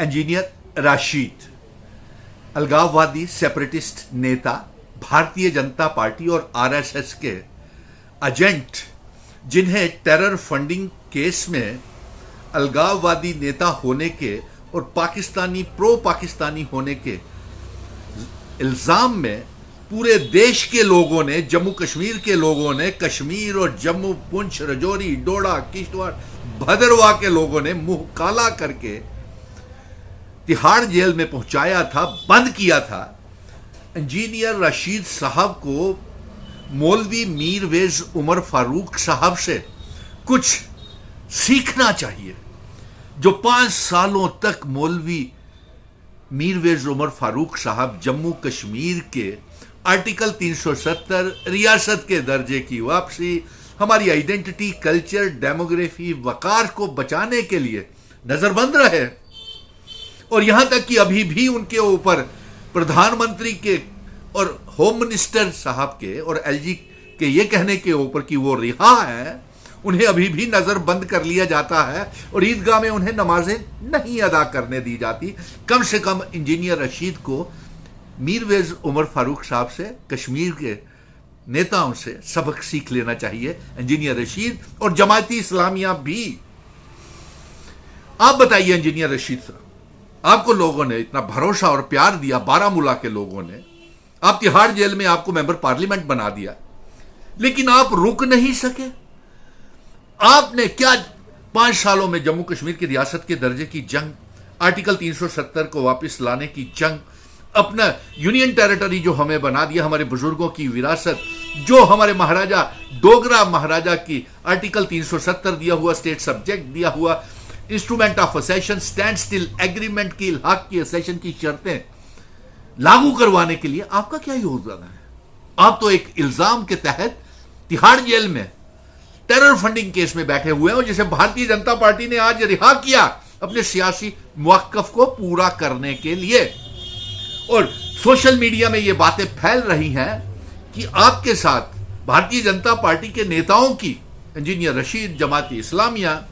Engineer Rashid, अलगाववादी separatist नेता, Bharatiya Janata party और आरएसएस के एजेंट, जिन्हें टेरर फंडिंग केस में अलगाववादी नेता होने के और प्रो पाकिस्तानी होने के इल्जाम में पूरे देश के लोगों ने, जम्मू कश्मीर के लोगों ने, कश्मीर और जम्मू, पुंछ, राजौरी, डोडा, किश्तवाड़, भदरवाह के लोगों ने मुंह काला करके तिहाड़ जेल में पहुंचाया था, बंद किया था। इंजीनियर राशिद साहब को मौलवी मीरवेज उमर फारूक साहब से कुछ सीखना चाहिए, जो 5 सालों तक मौलवी मीरवेज उमर फारूक साहब जम्मू कश्मीर के आर्टिकल 370 रियासत के दर्जे की वापसी, हमारी आइडेंटिटी, कल्चर, डेमोग्राफी, वकार को बचाने के लिए नजरबंद रहे। और यहां तक कि अभी भी उनके ऊपर प्रधानमंत्री के और होम मिनिस्टर साहब के और एलजी के ये कहने के ऊपर कि वो रिहा है, उन्हें अभी भी नजरबंद कर लिया जाता है और ईदगाह में उन्हें नमाजें नहीं अदा करने दी जाती। कम से कम इंजीनियर राशिद को मीरवेज उमर फारूक साहब से, कश्मीर के नेताओं से सबक सीख लेना चाहिए। इंजीनियर राशिद और जमाती इस्लामिया भी। आप बताइए इंजीनियर राशिद साहब, आपको लोगों ने इतना भरोसा और प्यार दिया, बारामूला के लोगों ने, आप तिहाड़ जेल में आपको मेंबर पार्लियामेंट बना दिया, लेकिन आप रुक नहीं सके। आपने क्या 5 सालों में जम्मू कश्मीर की रियासत के दर्जे की जंग, आर्टिकल 370 को वापस लाने की जंग, अपना यूनियन टेरिटरी जो हमें बना दिया, हमारे बुजुर्गों की विरासत, जो हमारे महाराजा डोगरा महाराजा की आर्टिकल 370 दिया हुआ, स्टेट सब्जेक्ट दिया हुआ, instrument of accession, standstill agreement की, इल्हाक की, असेशन की शर्तें लागू करवाने के लिए आपका क्या योगदान है? आप तो एक इल्जाम के तहत तिहाड़ जेल में टेरर फंडिंग केस में बैठे हुए हैं, और जिसे भारतीय जनता पार्टी ने आज रिहा किया अपने सियासी मुवक्कफ को पूरा करने के लिए। और सोशल मीडिया में ये बातें फैल रही हैं कि आपके साथ भारतीय जनता पार्टी के नेताओं की, इंजीनियर राशिद, जमाती इस्लामिया,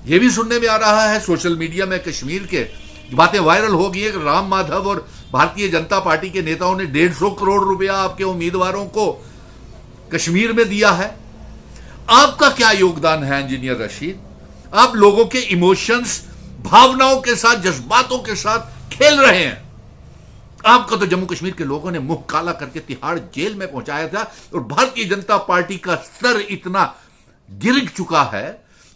ये भी सुनने में आ रहा है सोशल मीडिया में, कश्मीर के बातें वायरल हो गई है कि राम माधव और भारतीय जनता पार्टी के नेताओं ने 150 करोड़ रुपया आपके उम्मीदवारों को कश्मीर में दिया है। आपका क्या योगदान है इंजीनियर राशिद? आप लोगों के इमोशंस, भावनाओं के साथ, जज्बातों के साथ खेल रहे हैं। आपका तो जम्मू कश्मीर के लोगों ने मुंह काला करके तिहाड़ जेल में पहुंचाया था, और भारतीय जनता पार्टी का स्तर इतना गिर चुका है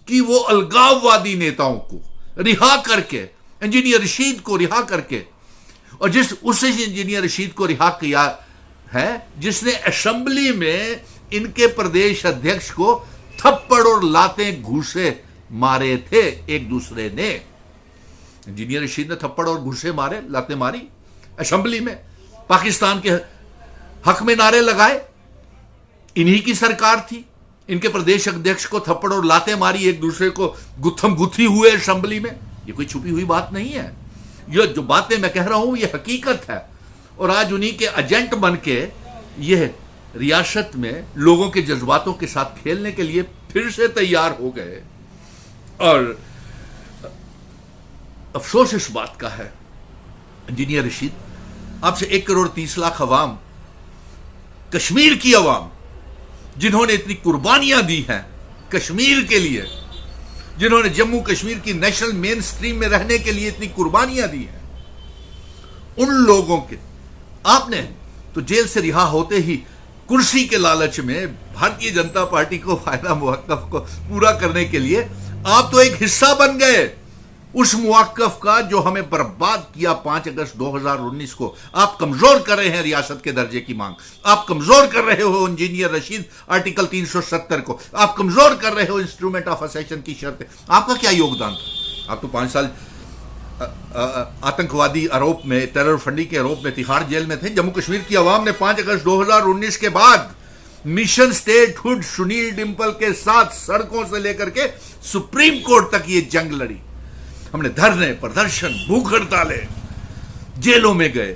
कि वो अलगाववादी नेताओं को रिहा करके, इंजीनियर राशिद को रिहा करके, और उस इंजीनियर राशिद को रिहा किया है जिसने असेंबली में इनके प्रदेश अध्यक्ष को थप्पड़ और लातें घूसे मारे थे एक दूसरे ने। इंजीनियर राशिद ने थप्पड़ और घूसे मारे, लातें मारी असेंबली में, पाकिस्तान के हक में नारे लगाए। इन्हीं की सरकार थी, इनके प्रदेश अध्यक्ष को थप्पड़ और लातें मारी, एक दूसरे को गुत्थम गुत्थी हुए असेंबली में। ये कोई छुपी हुई बात नहीं है, ये जो बातें मैं कह रहा हूं ये हकीकत है। और आज उन्हीं के एजेंट बन के ये रियासत में लोगों के जज्बातों के साथ खेलने के लिए फिर से तैयार हो गए। और अफसोस इस बात का है इंजीनियर राशिद, आपसे 1 करोड़ 30 लाख अवाम, कश्मीर की अवाम, जिन्होंने इतनी कुर्बानियां दी हैं कश्मीर के लिए, जिन्होंने जम्मू कश्मीर की नेशनल मेन स्ट्रीम में रहने के लिए इतनी कुर्बानियां दी हैं, उन लोगों के आपने तो जेल से रिहा होते ही कुर्सी के लालच में भारतीय जनता पार्टी को फायदा मुवक्कफ को पूरा करने के लिए आप तो एक हिस्सा बन गए उस मुवक्कफ का जो हमें बर्बाद किया। 5 अगस्त 2019 को आप कमजोर कर रहे हैं रियासत के दर्जे की मांग, आप कमजोर कर रहे हो इंजीनियर राशिद आर्टिकल 370 को, आप कमजोर कर रहे हो इंस्ट्रूमेंट ऑफ असेशन की शर्तें। आपका क्या योगदान था? आप तो 5 साल आतंकवादी आरोप में, टेरर फंडिंग के आरोप में तिहाड़ जेल में थे। जम्मू कश्मीर की आवाम ने 5 अगस्त 2019 के बाद मिशन स्टेटहुड सुनील डिंपल के साथ सड़कों से लेकर के सुप्रीम कोर्ट तक ये जंग लड़ी। हमने धरने, प्रदर्शन, भूख हड़तालें, जेलों में गए।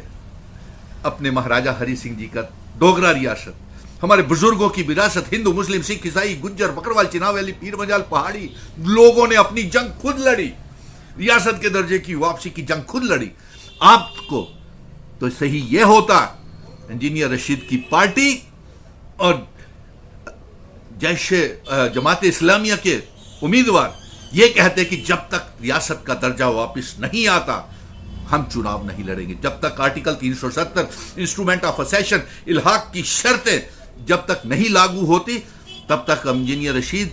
अपने महाराजा हरि सिंह जी का डोगरा रियासत, हमारे बुजुर्गों की विरासत, हिंदू, मुस्लिम, सिख, ईसाई, गुज्जर, बकरवाल, चिनाव वैली, पीर मजाल, पहाड़ी लोगों ने अपनी जंग खुद लड़ी। ریاست کے درجے کی واپسی کی جنگ خود لڑی. آپ کو تو صحیح یہ ہوتا انجینئر رشید کی پارٹی اور جماعت اسلامیہ کے امیدوار یہ کہتے کہ جب تک ریاست کا درجہ واپس نہیں آتا ہم چناؤ نہیں لڑیں گے. جب تک آرٹیکل 370 انسٹرومنٹ آف اسیشن الحاق کی شرطیں جب تک نہیں لاگو ہوتی تب تک انجینئر رشید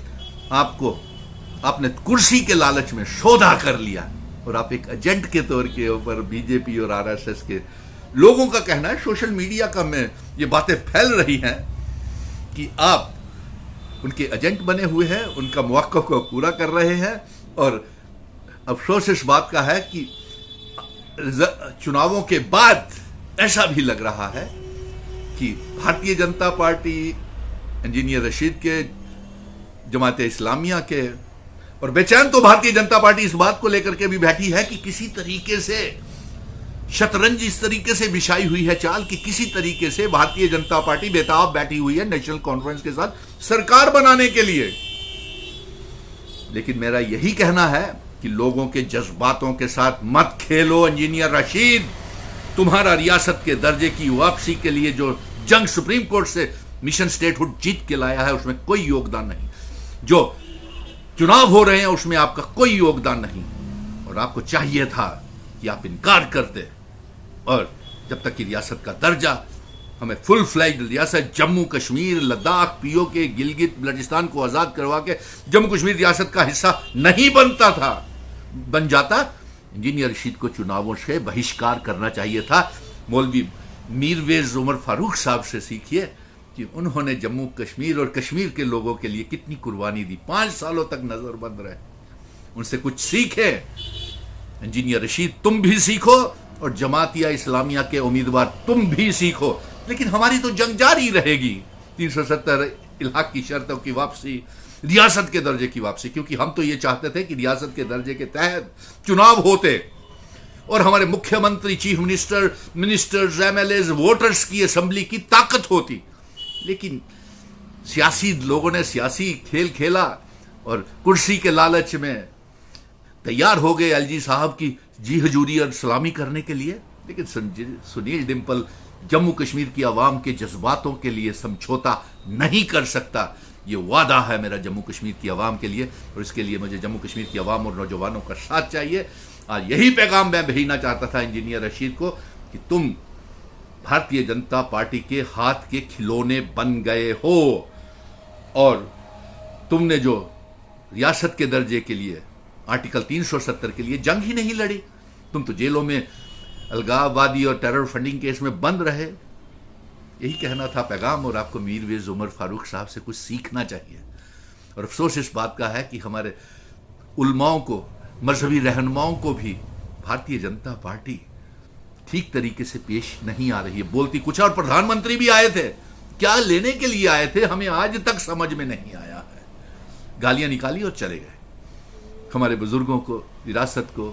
آپ نے کرسی کے لالچ میں سودا کر لیا اور آپ ایک ایجنٹ کے طور کے اوپر بی جے پی اور RSS کے لوگوں کا کہنا ہے, سوشل میڈیا کا میں یہ باتیں پھیل رہی ہیں کہ آپ ان کے ایجنٹ بنے ہوئے ہیں, ان کا موقع کو پورا کر رہے ہیں. اور افسوس اس بات کا ہے کہ چناؤوں کے بعد ایسا بھی لگ رہا ہے کہ بھارتیہ جنتا پارٹی, انجینئر رشید کے, جماعت اسلامیہ کے, اور بے چین تو بھارتیہ جنتا پارٹی اس بات کو لے کر کے بھی بیٹھی ہے کہ کسی طریقے سے شطرنج اس طریقے سے بچھائی ہوئی ہے چال کہ کسی طریقے سے بھارتیہ جنتا پارٹی بےتاب بیٹھی ہوئی ہے نیشنل کانفرنس کے ساتھ سرکار بنانے کے لیے. لیکن میرا یہی کہنا ہے کہ لوگوں کے جذباتوں کے ساتھ مت کھیلو انجینئر رشید. تمہارا ریاست کے درجے کی واپسی کے لیے جو جنگ سپریم کورٹ سے مشن اسٹیٹ ہوڈ جیت کے لایا ہے اس میں کوئی یوگدان نہیں. جو چناؤ ہو رہے ہیں اس میں آپ کا کوئی یوگدان نہیں, اور آپ کو چاہیے تھا کہ آپ انکار کرتے, اور جب تک کہ ریاست کا درجہ ہمیں فل فلیجڈ ریاست جموں کشمیر, لداخ, پی او کے, گلگت بلٹستان کو آزاد کروا کے جموں کشمیر ریاست کا حصہ نہیں بن جاتا, انجینئر رشید کو چناؤوں سے بہشکار کرنا چاہیے تھا. مولوی میرویز عمر فاروق صاحب سے سیکھیے کہ انہوں نے جموں کشمیر اور کشمیر کے لوگوں کے لیے کتنی قربانی دی, 5 سالوں تک نظر بند رہے. ان سے کچھ سیکھے. انجینئر رشید تم بھی سیکھو اور جماعتیہ اسلامیہ کے امیدوار تم بھی سیکھو. لیکن ہماری تو جنگ جاری رہے گی 370 الحاق کی شرطوں کی واپسی, ریاست کے درجے کی واپسی, کیونکہ ہم تو یہ چاہتے تھے کہ ریاست کے درجے کے تحت چناؤ ہوتے اور ہمارے مکھیہ منتری, chief minister, ministers, MLAs, voters کی اسمبلی کی طاقت ہوتی. لیکن سیاسی لوگوں نے سیاسی کھیل کھیلا اور کرسی کے لالچ میں تیار ہو گئے LG صاحب کی جی حضوری اور سلامی کرنے کے لیے. لیکن سنیل ڈمپل جموں کشمیر کی عوام کے جذباتوں کے لیے سمجھوتا نہیں کر سکتا. یہ وعدہ ہے میرا جموں کشمیر کی عوام کے لیے, اور اس کے لیے مجھے جموں کشمیر کی عوام اور نوجوانوں کا ساتھ چاہیے. آج یہی پیغام میں بھیجنا چاہتا تھا انجینئر رشید کو کہ تم بھارتیہ جنتا پارٹی کے ہاتھ کے کھلونے بن گئے ہو, اور تم نے جو ریاست کے درجے کے لیے آرٹیکل 370 کے لیے جنگ ہی نہیں لڑی, تم تو جیلوں میں الغاوادی اور ٹیرر فنڈنگ کیس میں بند رہے. یہی کہنا تھا پیغام, اور آپ کو میرویز عمر فاروق صاحب سے کچھ سیکھنا چاہیے. اور افسوس اس بات کا ہے کہ ہمارے علماؤں کو, مذہبی رہنماؤں کو بھی بھارتیہ جنتا پارٹی ٹھیک طریقے سے پیش نہیں آ رہی ہے. بولتی کچھ, اور پردھان منتری بھی آئے تھے, کیا لینے کے لیے آئے تھے ہمیں آج تک سمجھ میں نہیں آیا ہے. گالیاں نکالی اور چلے گئے, ہمارے بزرگوں کو, وراثت کو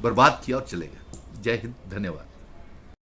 برباد کیا اور چلے گئے. جے ہند, دھنیہ واد.